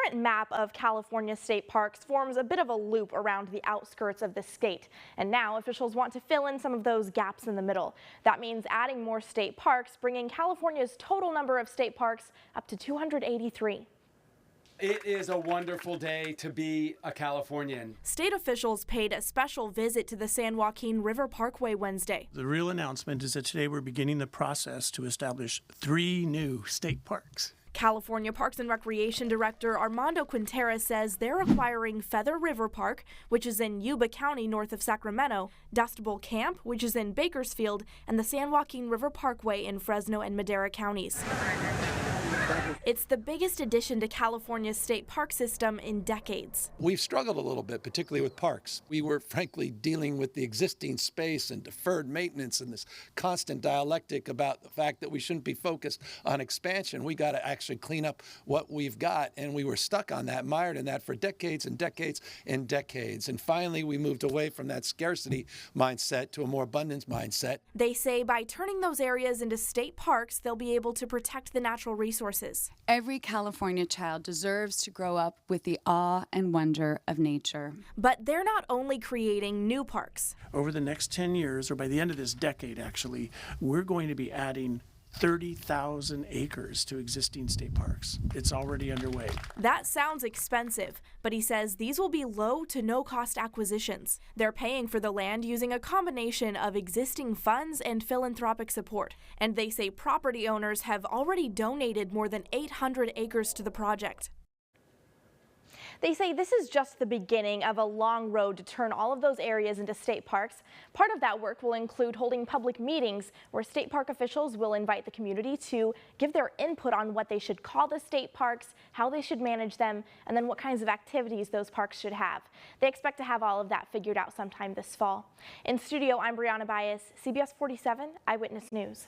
current map of California state parks forms a bit of a loop around the outskirts of the state, and now officials want to fill in some of those gaps in the middle. That means adding more state parks, bringing California's total number of state parks up to 283. It is a wonderful day to be a Californian. State officials paid a special visit to the San Joaquin River Parkway Wednesday. The real announcement is that today we're beginning the process to establish 3 new state parks. California Parks and Recreation Director Armando Quintero says they're acquiring Feather River Park, which is in Yuba County north of Sacramento, Dust Bowl Camp, which is in Bakersfield, and the San Joaquin River Parkway in Fresno and Madera counties. It's the biggest addition to California's state park system in decades. We've struggled a little bit, particularly with parks. We were frankly dealing with the existing space and deferred maintenance and this constant dialectic about the fact that we shouldn't be focused on expansion. We got to actually clean up what we've got, and we were stuck on that, mired in that for decades and decades and decades. And finally, we moved away from that scarcity mindset to a more abundance mindset. They say by turning those areas into state parks, they'll be able to protect the natural resources. Every California child deserves to grow up with the awe and wonder of nature. But they're not only creating new parks. Over the next 10 years, or by the end of this decade actually, we're going to be adding 30,000 acres to existing state parks. It's already underway. That sounds expensive, but he says these will be low to no cost acquisitions. They're paying for the land using a combination of existing funds and philanthropic support. And they say property owners have already donated more than 800 acres to the project. They say this is just the beginning of a long road to turn all of those areas into state parks. Part of that work will include holding public meetings where state park officials will invite the community to give their input on what they should call the state parks, how they should manage them, and then what kinds of activities those parks should have. They expect to have all of that figured out sometime this fall. In studio, I'm Brianna Bias, CBS 47 Eyewitness News.